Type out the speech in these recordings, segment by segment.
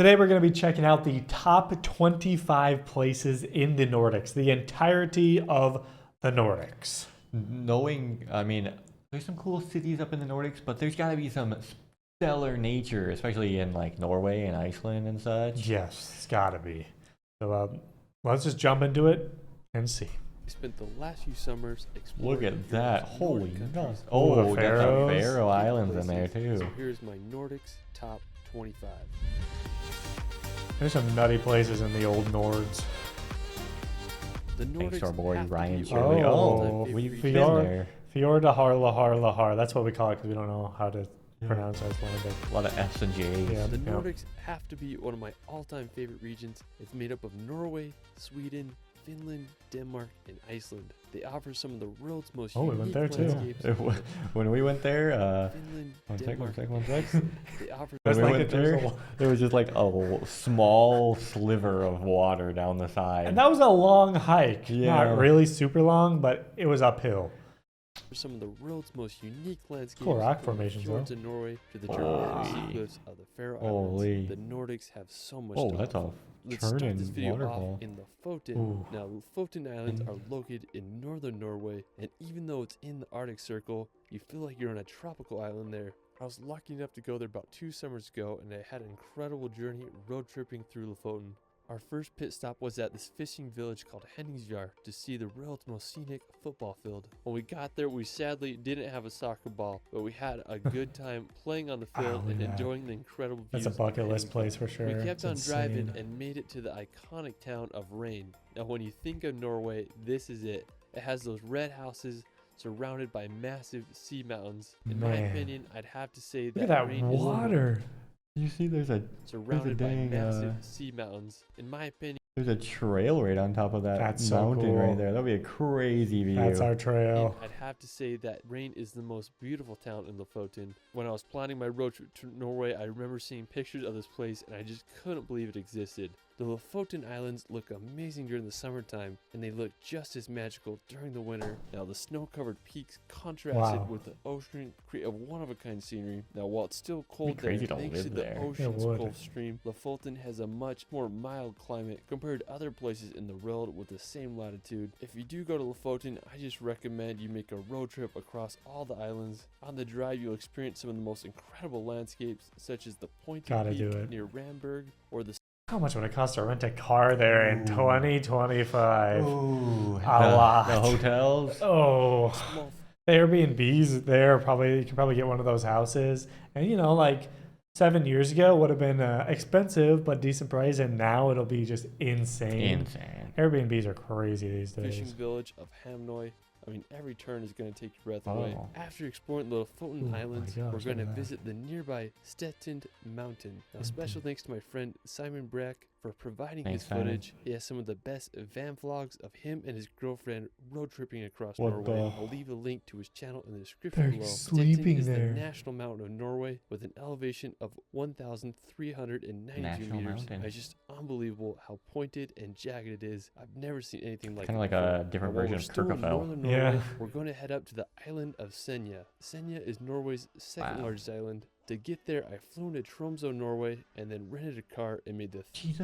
Today we're going to be checking out the top 25 places in the Nordics, the entirety of the Nordics. There's some cool cities up in the Nordics, but there's got to be some stellar nature, especially in like Norway and Iceland and such. Yes, it's got to be. So let's just jump into it and see. We spent the last few summers exploring. Look at that. Holy nuts. Oh, the We got the Faroes. Faroe Islands in there So too. here's my Nordics top 25. There's some nutty places in the old Nords. The Thanks to our Nordics boy have to Ryan be Shirley. one of my Oh, all-time we've favorite been Fjord. there. Fjordahar, Lahar, Lahar. That's what we call it because we don't know how to pronounce Icelandic. A lot of S and J's. Yeah. The Nordics have to be one of my all-time favorite regions. It's made up of Norway, Sweden, Finland, Denmark, and Iceland. They offer some of the world's most Oh, we unique went there too. landscapes. When we went there, Finland, one Denmark, sec. They offer When we like went it, there's there, there was just like a small sliver of water down the side. And that was a long hike. Yeah. Not really super long, but it was uphill. some of the world's most unique landscapes. Cool rock from the formations, though. fjords in Norway to the Holy. dramatic sea cliffs of the Faroe Holy. Islands. The Nordics have so much Oh, to that's offer. a Let's start turning this video waterfall. off in the Foten. Ooh. Now, the Foten Islands are located in northern Norway, and even though it's in the Arctic Circle, you feel like you're on a tropical island there. I was lucky enough to go there about 2 summers ago, and I had an incredible journey road tripping through Lofoten. Our first pit stop was at this fishing village called Henningsjar to see the world's most scenic football field. When we got there, we sadly didn't have a soccer ball, but we had a good time playing on the field and yeah. enjoying the incredible views. That's a bucket of list Henningsjar. place for sure. We kept It's on driving insane. and made it to the iconic town of Rain. Now, when you think of Norway, this is it. It has those red houses surrounded by massive sea mountains. In my Man. opinion, I'd have to say Look that at that Rain is water. You see, there's a surrounded by dang, massive sea mountains. In my opinion, trail right on top of that That's so mountain cool. right there. That'd be a crazy view. That's our trail. I'd have to say that Rain is the most beautiful town in Lofoten. When I was planning my road trip to Norway, I remember seeing pictures of this place and I just couldn't believe it existed. The Lofoten Islands look amazing during the summertime, and they look just as magical during the winter. Now, the snow-covered peaks contrasted Wow. with the ocean create a one-of-a-kind scenery. Now, while it's still cold there, crazy to thanks live to the there. ocean's would. Gulf Stream, Lofoten has a much more mild climate compared to other places in the world with the same latitude. If you do go to Lofoten, I just recommend you make a road trip across all the islands. On the drive, you'll experience some of the most incredible landscapes, such as the pointed Gotta peak do it. near Ramberg or the How much would it cost to rent a car there in Ooh. 2025? Ooh, A lot. The hotels. Oh, small the Airbnbs there you can probably get one of those houses, and like 7 years ago would have been expensive but decent price, and now it'll be just insane. Airbnbs are crazy these fishing days. village of Hamnoy. I mean, every turn is going to take your breath away. Oh. After exploring the Lofoten Ooh, my Islands, gosh, we're look going to at that. visit the nearby Stettend Mountain. Now, special thanks to my friend Simon Brack for providing Thanks, his Simon. footage. He has some of the best van vlogs of him and his girlfriend road tripping across What Norway. the- I'll leave a link to his channel in the description They're below. sleeping Stettend is there. the national mountain of Norway with an elevation of 1,392 National meters. mountain. It's just unbelievable how pointed and jagged it is. I've never seen anything like Kind it of like before. a different Now, while version we're of still in Kirkefell. northern Norway, Yeah. we're going to head up to the island of Senja. Senja is Norway's second Wow. largest island. To get there, I flew into Tromsø, Norway, and then rented a car and made the Geez,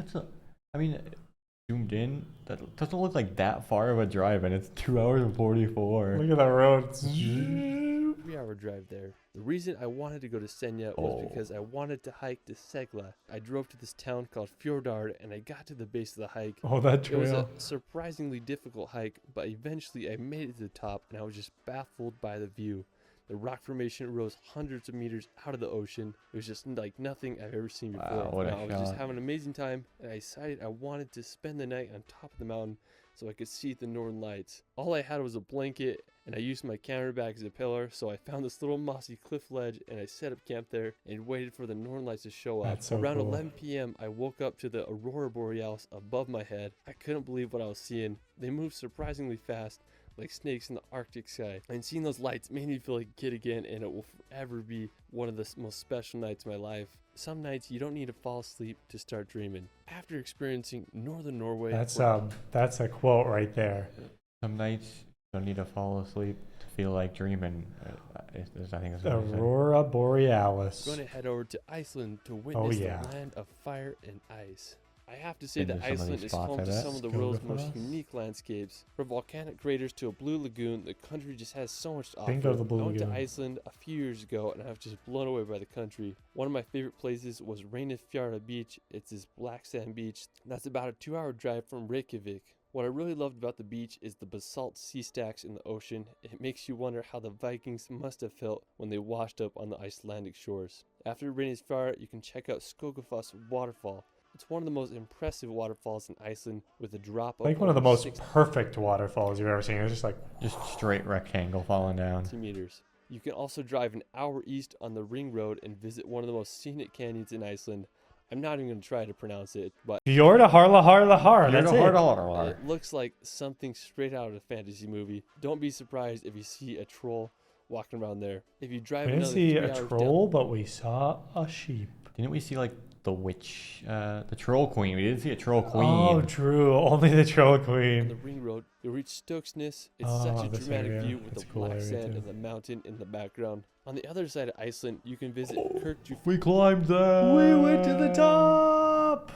zoomed in, that doesn't look like that far of a drive, and it's 2 hours and 44. Look at the roads. 3-hour drive there. The reason I wanted to go to Senja was Oh. because I wanted to hike to Segla. I drove to this town called Fjordard, and I got to the base of the hike. Oh, that It was a trail. surprisingly difficult hike, but eventually I made it to the top, and I was just baffled by the view. The rock formation rose hundreds of meters out of the ocean. It was just like nothing I've ever seen before. Wow, what a Now, I was just shot. having an amazing time, and I decided I wanted to spend the night on top of the mountain so I could see the northern lights. All I had was a blanket, and I used my camera bag as a pillar, so I found this little mossy cliff ledge, and I set up camp there and waited for the northern lights to show up. That's so Around cool. 11 p.m., I woke up to the aurora borealis above my head. I couldn't believe what I was seeing. They moved surprisingly fast, like snakes in the Arctic sky. And seeing those lights made me feel like a kid again, and it will forever be one of the most special nights of my life. Some nights you don't need to fall asleep to start dreaming. After experiencing northern Norway, That's a quote right there. Some nights Don't need to fall asleep to feel like dreaming. I think that's what they said. Aurora Borealis. Going to head over to Iceland to witness the land of fire and ice. I have to say Been that to some of Iceland these is spots, home I to bet. some of the Let's go world's with most us. unique landscapes. From volcanic craters to a blue lagoon, the country just has so much to offer. Bingo, the Blue I went to Lagoon. Iceland a few years ago and I was just blown away by the country. One of my favorite places was Reynifjara Beach. It's this black sand beach that's about a 2-hour drive from Reykjavik. What I really loved about the beach is the basalt sea stacks in the ocean. It makes you wonder how the Vikings must have felt when they washed up on the Icelandic shores. After Reynifjara, you can check out Skogafoss waterfall. It's one of the most impressive waterfalls in Iceland with a drop of Like one of the over most 60 perfect waterfalls you've ever seen. It's just like, Just straight rectangle falling down. meters. You can also drive an hour east on the Ring Road and visit one of the most scenic canyons in Iceland. I'm not even going to try to pronounce it, but Fjorda Harla Harla Har. That's it. it looks like something straight out of a fantasy movie. Don't be surprised if you see a troll walking around there. If you drive We didn't another see 3 a hours troll, but we saw a sheep. Didn't we see like the witch, the troll queen? We didn't see a troll queen. Oh, true. Only the troll down the queen. Ring Road, you'll reach Stoksnes. It's Oh, such a this dramatic area. view with That's the a cool black area sand too. and the mountain in the background. On the other side of Iceland, you can visit Kirkju. We climbed that. We went to the top.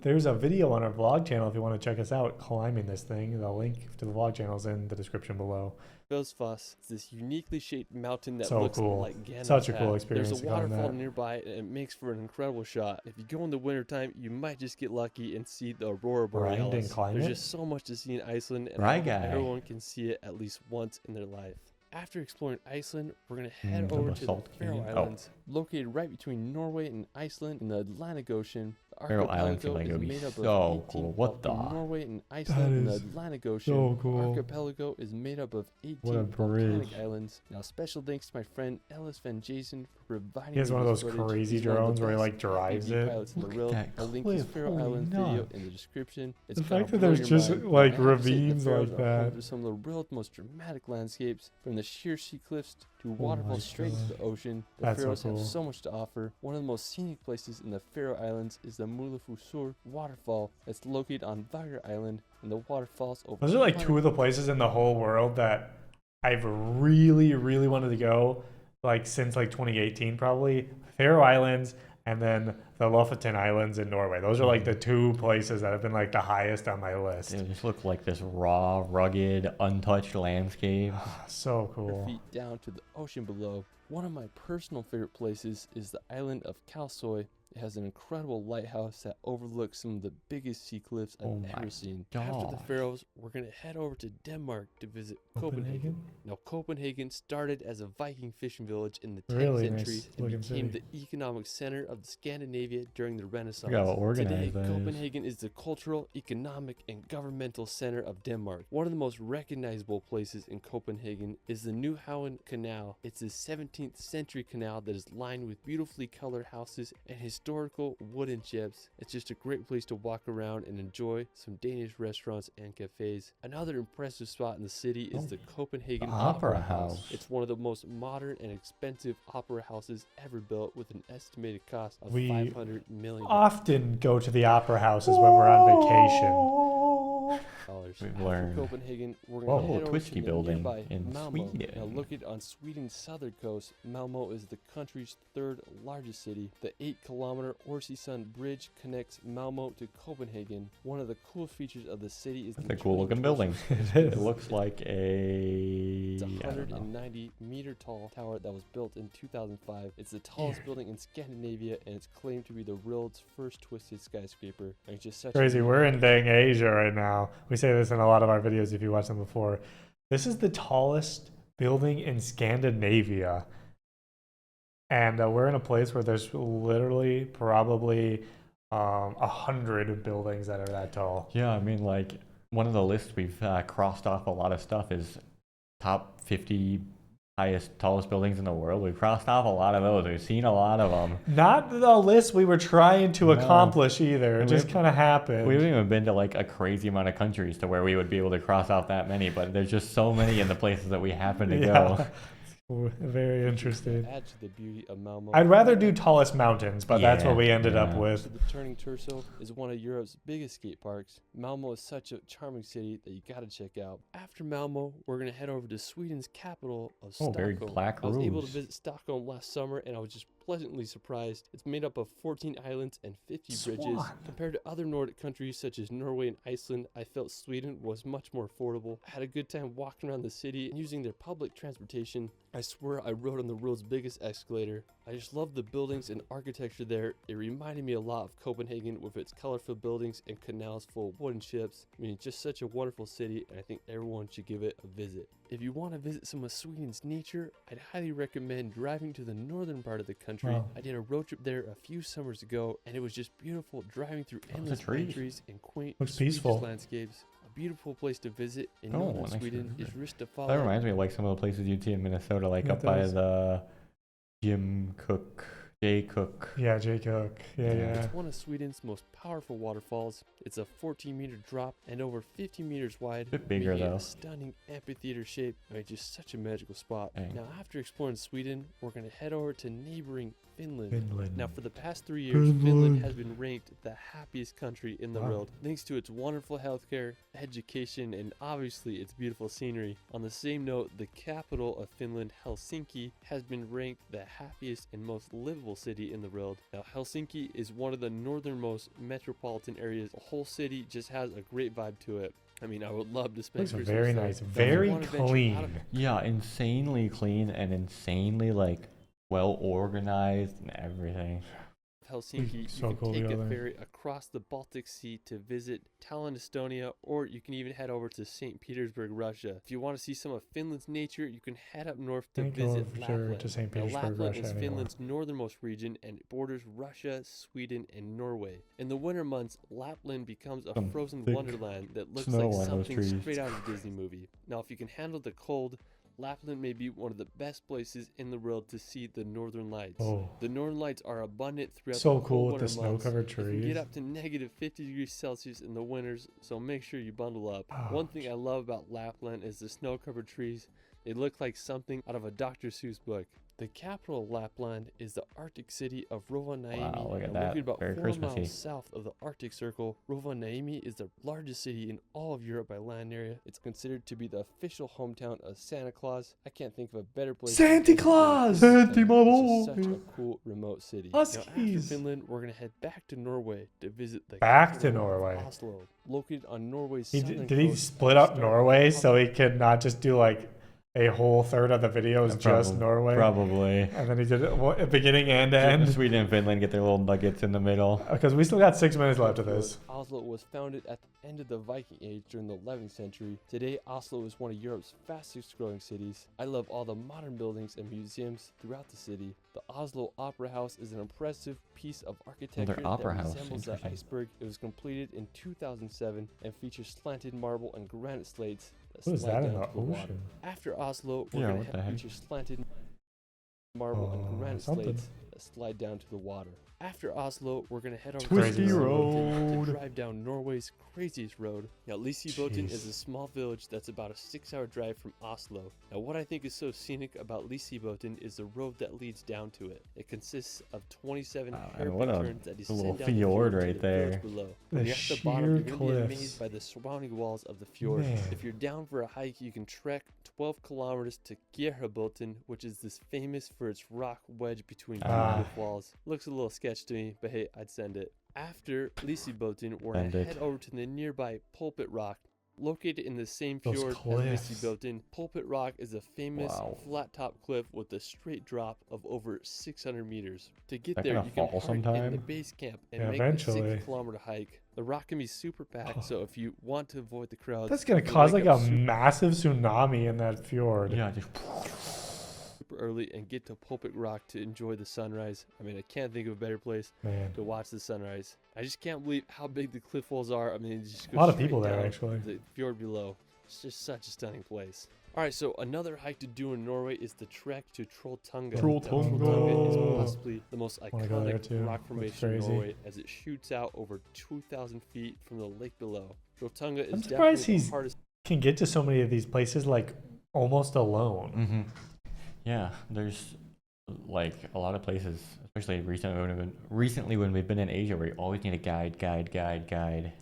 There's a video on our vlog channel if you want to check us out climbing this thing. The link to the vlog channel is in the description below. Fellsfoss. It's this uniquely shaped mountain that So looks cool. like Gandalf's Such a cool hat. experience There's to a climb waterfall that. nearby, and it makes for an incredible shot. If you go in the wintertime, you might just get lucky and see the Aurora Ryan didn't Borealis. climb There's it? just so much to see in Iceland, and I Right hope guy. everyone can see it at least once in their life. After exploring Iceland, we're going to head The over to the basalt Faroe canyon. Oh. Islands. Located right between Norway and Iceland in the Atlantic Ocean, the Faroe Islands seem archipelago like it is would be made up so of 18 cool. What between the- Norway and Iceland in the is Atlantic Ocean. so cool. The archipelago is made up of 18 What a volcanic bridge. islands. Now, special thanks to my friend Ellis Van Jason for providing He has me one of this those footage. crazy He's one of the drones where he best like drives FPV it. pilots in the Look at world. that I'll link his cliff, Faroe holy Islands video nuts. in the description. It's The gonna fact that blow there's your just, mind. like, I have to say, the ravines Faroes like are home that. to some of the world's most dramatic landscapes, from the sheer sea cliffs to my waterfalls straight to God. the ocean. The That's so Faroes have cool. so much to offer. One of the most scenic places in the Faroe Islands is the Mulafusur waterfall. It's located on Vagar Island, and the waterfalls over. Those are like 200 two of the places in the whole world that I've really, really wanted to go, like since like 2018 probably. Faroe Islands and then the Lofoten Islands in Norway. Those are like the two places that have been like the highest on my list. They just look like this raw, rugged, untouched landscape. So cool. feet down to the ocean below. One of my personal favorite places is the island of Kalsoy. It has an incredible lighthouse that overlooks some of the biggest sea cliffs I've Oh my ever seen. After the gosh. Faroes, we're going to head over to Denmark to visit Copenhagen. Now, Copenhagen started as a Viking fishing village in the 10th Really century nice and looking became city. the economic center of Scandinavia during the Renaissance. Look how Today, organized that is. Copenhagen is the cultural, economic, and governmental center of Denmark. One of the most recognizable places in Copenhagen is the Nyhavn Canal. It's a 17th century canal that is lined with beautifully colored houses and historical wooden ships. It's just a great place to walk around and enjoy some Danish restaurants and cafes. Another impressive spot in the city is the Copenhagen Opera House. It's one of the most modern and expensive opera houses ever built, with an estimated cost of We $500 million. Often go to the opera houses when we're on vacation. We've After learned. Copenhagen, we're Whoa, going to head over Twisty to the building nearby in Malmo. Sweden. Now, located on Sweden's southern coast, Malmo is the country's third largest city. The 8-kilometer Orsisund Bridge connects Malmo to Copenhagen. One of the coolest features of the city is It's the a cool looking building. It It is. looks like a. It's a I don't know. 190-meter tall tower that was built in 2005. It's the tallest building in Scandinavia, and it's claimed to be the world's first twisted skyscraper. And it's just such a Crazy. We're in dang Asia right now. We say this in a lot of our videos if you watched them before. This is the tallest building in Scandinavia. And we're in a place where there's literally probably 100 buildings that are that tall. Yeah, I mean, like, one of the lists we've crossed off a lot of stuff is top 50 highest, tallest buildings in the world. We've crossed off a lot of those. We've seen a lot of them. Not the list we were trying to No. accomplish either. It And just we've- kind of happened. We haven't even been to like a crazy amount of countries to where we would be able to cross off that many, but there's just so many in the places that we happen to go. Ooh, very interesting. Add to the beauty of Malmo. I'd rather do tallest mountains, but that's what we ended up with. So the Turning Torso is one of Europe's biggest skate parks. Malmo is such a charming city that you gotta check out. After Malmo, we're gonna head over to Sweden's capital of Stockholm. Very black I was able to roofs. visit Stockholm last summer, and I was just pleasantly surprised. It's made up of 14 islands and 50 bridges. Compared to other Nordic countries such as Norway and Iceland, I felt Sweden was much more affordable. I had a good time walking around the city and using their public transportation. I swear I rode on the world's biggest escalator. I just love the buildings and architecture there. It reminded me a lot of Copenhagen with its colorful buildings and canals full of wooden ships. I mean, it's just such a wonderful city, and I think everyone should give it a visit. If you want to visit some of Sweden's nature, I'd highly recommend driving to the northern part of the country. Wow. I did a road trip there a few summers ago, and it was just beautiful driving through endless pine trees and quaint Looks Swedish peaceful. landscapes. A beautiful place to visit in Oh, northern nice. Sweden is Rista That Follow. reminds me of like some of the places you'd see in Minnesota, like Yeah, up it by does. the Jay Cook. Yeah, Jay Cook. Yeah. It's one of Sweden's most powerful waterfalls. It's a 14-meter drop and over 50 meters wide. Bit bigger, making it though. a stunning amphitheater shape. I mean, just such a magical spot. Dang. Now, after exploring Sweden, we're going to head over to neighboring Finland. Finland. Now, for the past 3 years, Finland has been ranked the happiest country in the Wow. world, thanks to its wonderful healthcare, education, and obviously its beautiful scenery. On the same note, the capital of Finland, Helsinki, has been ranked the happiest and most livable city in the world. Now, Helsinki is one of the northernmost metropolitan areas. The whole city just has a great vibe to it. I mean, I would love to spend Looks Christmas very there. nice. Now, if you Very wanna venture out clean. of Yeah, insanely clean and insanely like well organized and everything. Helsinki, So you cool can to take go a there. ferry across the Baltic Sea to visit Tallinn, Estonia, or you can even head over to St. Petersburg, Russia. If you want to see some of Finland's nature, you can head up north to Ain't visit going for sure Lapland. to St. Now, Petersburg, Lapland Russia is anymore. Finland's northernmost region and it borders Russia, Sweden, and Norway. In the winter months, Lapland becomes a Some frozen thick wonderland that looks snow like on those something trees. straight out of a Disney movie. Now, if you can handle the cold, Lapland may be one of the best places in the world to see the northern lights. Oh, The northern lights are abundant throughout so the cool cold with the winter months. snow-covered It can trees. get up to negative 50 degrees Celsius in the winters, so make sure you bundle up. Ouch. One thing I love about Lapland is the snow-covered trees. They look like something out of a Dr. Seuss book. The capital of Lapland is the Arctic city of Rovaniemi. Wow, look at and that. located about Very 4 Christmassy. miles south of the Arctic Circle. Rovaniemi is the largest city in all of Europe by land area. It's considered to be the official hometown of Santa Claus. I can't think of a better place. to Santa visit than Claus! this. Santa It's Claus! just such a cool remote city. Now, after Huskies. Finland, we're gonna head back to Norway to visit the Back to capital of Norway. Oslo, located on Norway's He, southern did he coast split at up the Norway start so of he could not just do like a whole third of the video is just Norway? Probably. And then he did it at beginning and And end. Sweden and Finland get their little nuggets in the middle. Because we still got 6 minutes left of this. Oslo was founded at the end of the Viking Age during the 11th century. Today, Oslo is one of Europe's fastest growing cities. I love all the modern buildings and museums throughout the city. The Oslo Opera House is an impressive piece of architecture opera that house, resembles the interesting. iceberg. It was completed in 2007 and features slanted marble and granite slates that What is slide that in down the to the water. ocean? After Oslo, we're Yeah, going what the to heck? feature slanted marble and granite something. slates that slide down to the water. After Oslo, we're going to head over Twisty to road. to drive down Norway's craziest road. Now, Liseboten is a small village that's about a 6-hour drive from Oslo. Now, what I think is so scenic about Liseboten is the road that leads down to it. It consists of 27 Wow, and hairpin what a turns that descend little down the fjord to right the there. fjords below. The When you're at the bottom, sheer you're going to be cliffs. amazed by the surrounding walls of the fjord. Man. If you're down for a hike, you can trek 12 kilometers to Gjerhaboten, which is this famous for its rock wedge between two Ah. cliff walls. Looks a little sketch to me, but hey, I'd send it. After Liseboten, we're going Send to it. head over to the nearby Pulpit Rock. Located in the same Those fjord cliffs. as Liseboten, Pulpit Rock is a famous Wow. flat-top cliff with a straight drop of over 600 meters. To get That there, gonna you can fall park in the sometime? base camp and Yeah, make eventually. the 6-kilometer hike. The rock can be super packed, so if you want to avoid the crowds, That's going to you cause wake like up a massive tsunami in that fjord. Yeah, just super early and get to Pulpit Rock to enjoy the sunrise. I mean, I can't think of a better place Man. to watch the sunrise. I just can't believe how big the cliff walls are. I mean, it just A goes lot of straight people there, down actually. the fjord below. It's just such a stunning place. All right, so another hike to do in Norway is the trek to Trolltunga. Now, Trolltunga. Trolltunga is possibly the most Wanna go there iconic too. rock Looks formation in crazy. Norway as it shoots out over 2,000 feet from the lake below. Trolltunga is I'm definitely surprised the he's hardest. can get to so many of these places like almost alone. Mm-hmm. Yeah, there's like a lot of places, especially recently when we've been in Asia, where you always need a guide.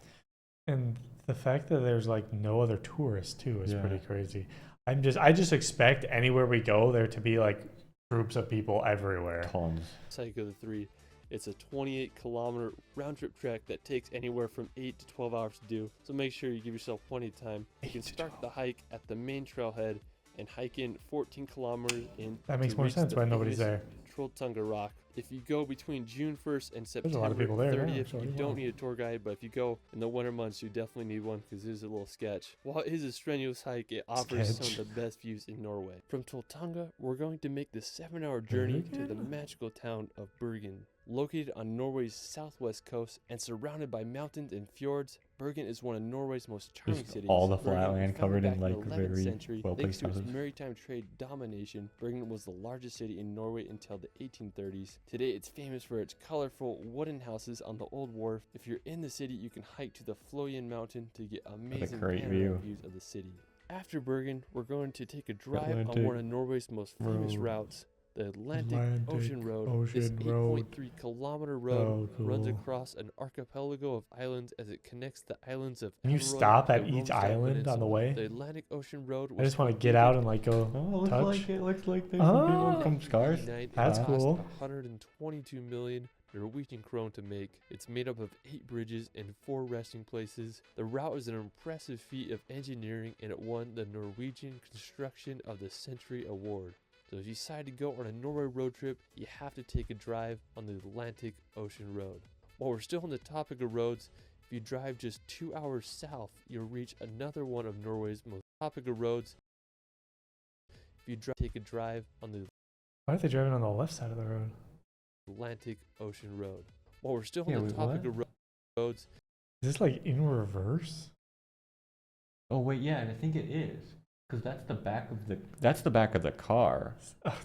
And the fact that there's like no other tourists too is Yeah. pretty crazy. I just expect anywhere we go there to be like groups of people everywhere. Tons. Psycho 3. It's a 28-kilometer round-trip trek that takes anywhere from 8 to 12 hours to do, so make sure you give yourself plenty of time. You can start the hike at the main trailhead and hike in 14 kilometers in. That makes more sense when nobody's there. Trolltunga Rock. If you go between June 1st and There's September a lot of people there, 30th, yeah, actually. you don't Wow. need a tour guide, but if you go in the winter months, you definitely need one because it is a little sketch. While it is a strenuous hike, it offers some of the best views in Norway. From Trolltunga, we're going to make the 7-hour journey to the magical town of Bergen. Located on Norway's southwest coast and surrounded by mountains and fjords, Bergen is one of Norway's most charming Just cities. all the Bergen flat was land founded covered in back like the 11th very century. well Thanks placed to its houses. maritime trade domination, Bergen was the largest city in Norway until the 1830s. Today, it's famous for its colorful wooden houses on the old wharf. If you're in the city, you can hike to the Floyen Mountain to get amazing great panoramic view. views of the city. After Bergen, we're going to take a drive on Atlantic one of Norway's most famous Road. routes. The Atlantic Ocean Road. This Ocean Road. 8.3-kilometer road So runs cool. across an archipelago of islands as it connects the islands of Can you Averøy stop to at each Romsdal island on the Peninsula. way? The Atlantic Ocean Road I was just want to get out and like go Oh, touch. it looks like there's some people from Scars. That's cool. 122 million Norwegian krone to make. It's made up of 8 bridges and 4 resting places. The route is an impressive feat of engineering and it won the Norwegian Construction of the Century Award. So if you decide to go on a Norway road trip, you have to take a drive on the Atlantic Ocean Road. While we're still on the topic of roads, if you drive just 2 hours south, you'll reach another one of Norway's most topic of roads. If you take a drive on the Why are they driving on the left side of the road? Atlantic Ocean Road. While we're still on Yeah, the wait, topic what? of roads, Is this like in reverse? Oh wait, yeah, I think it is. Because that's the back of the car.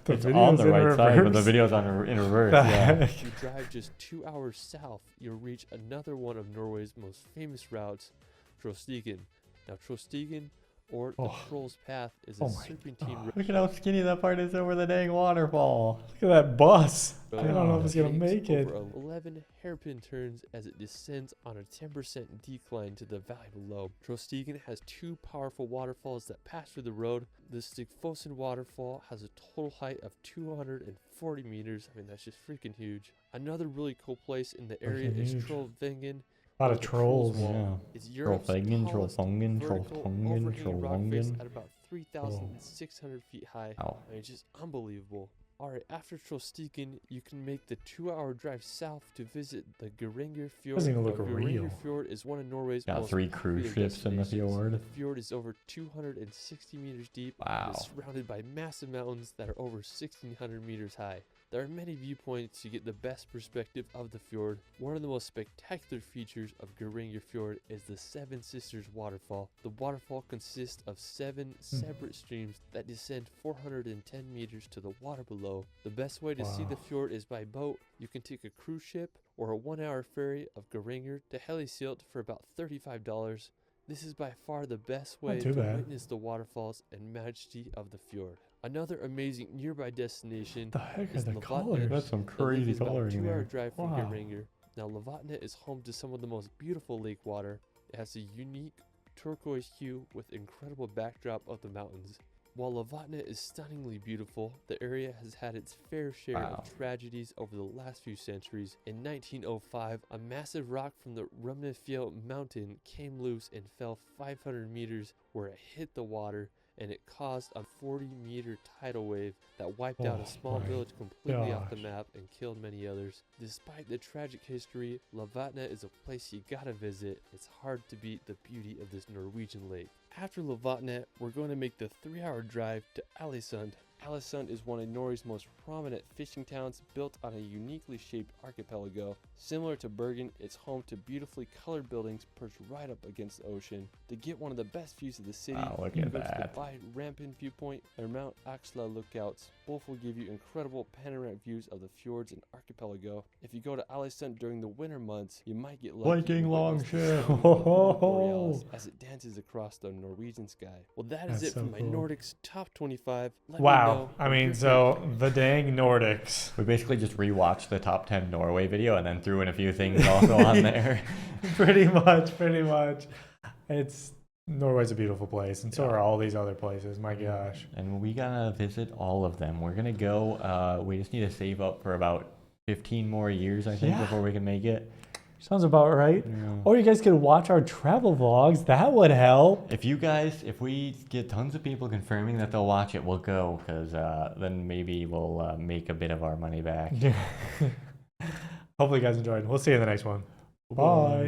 The It's on the video's in right side, but the reverse? video's in reverse. The Yeah. heck? if you drive just 2 hours south, you'll reach another one of Norway's most famous routes, Trollstigen. Now, Trollstigen, or the Oh. Troll's Path, is a Oh my serpentine God. road. Look at how skinny that part is over the dang waterfall. Look at that bus. I Oh, don't know if it's gonna takes make it. over 11 hairpin turns as it descends on a 10% decline to the valley below. Trollstigen has 2 powerful waterfalls that pass through the road. The Stigfossen waterfall has a total height of 240 meters. I mean, that's just freaking huge. Another really cool place in the area is huge. Trollvängen. A lot or of the trolls. Wall. Yeah. It's Europe's Trollvängen, tallest Trollfången, vertical Trolltången, overhanging rock face Trollvången. at about 3,600 feet high. Ow. I mean, just unbelievable. Alright, after Trollstigen, you can make the 2-hour drive south to visit the Geringer Fjord. Doesn't even look Now, real. Geringer Fjord is one of Norway's Got most 3 popular cruise ships in the destinations. fjord. The fjord is over 260 meters deep and Wow. is surrounded by massive mountains that are over 1,600 meters high. There are many viewpoints to get the best perspective of the fjord. One of the most spectacular features of Geringer Fjord is the Seven Sisters waterfall. The waterfall consists of 7 separate streams that descend 410 meters to the water below. The best way to see the Wow. fjord is by boat. You can take a cruise ship or a 1-hour ferry of Geringer to Helisilt for about $35. This is by far the best way too to bad. witness the waterfalls and majesty of the fjord. Another amazing nearby destination The heck are is the Levatnet. colors? That's some the lake crazy is about a coloring 2-hour there. drive from Wow. Geringer. Now, Levatnet is home to some of the most beautiful lake water. It has a unique turquoise hue with incredible backdrop of the mountains. While Levatnet is stunningly beautiful, the area has had its fair share Wow. of tragedies over the last few centuries. In 1905, a massive rock from the Rumnefjell mountain came loose and fell 500 meters where it hit the water, and it caused a 40-meter tidal wave that wiped out Oh a small my village completely off the gosh. map and killed many others. Despite the tragic history, Levatnet is a place you gotta visit. It's hard to beat the beauty of this Norwegian lake. After Levatnet, we're going to make the 3-hour drive to Alisund. Alisund is one of Norway's most prominent fishing towns built on a uniquely shaped archipelago. Similar to Bergen, it's home to beautifully colored buildings perched right up against the ocean. To get one of the best views of the city, Wow, look you at can go to that. the By Rampen viewpoint or Mount Axla lookouts. Both will give you incredible panoramic views of the fjords and archipelago. If you go to Alisund during the winter months, you might get lucky Viking and witness the longship. stunning Aurora Borealis as it dances across the Norwegian sky. Well, that is That's it for so my cool. Nordics top 25. Let me Wow, Wow. I mean, so the dang Nordics. We basically just rewatched the top 10 Norway video and then threw in a few things also on there. Pretty much. Norway's a beautiful place, and so are all these other places. My gosh. And we gotta visit all of them. We're gonna go. We just need to save up for about 15 more years, I think, before we can make it. Sounds about right. Yeah. Or you guys could watch our travel vlogs. That would help. If we get tons of people confirming that they'll watch it, we'll go, because then maybe we'll make a bit of our money back. Hopefully you guys enjoyed. We'll see you in the next one. Bye.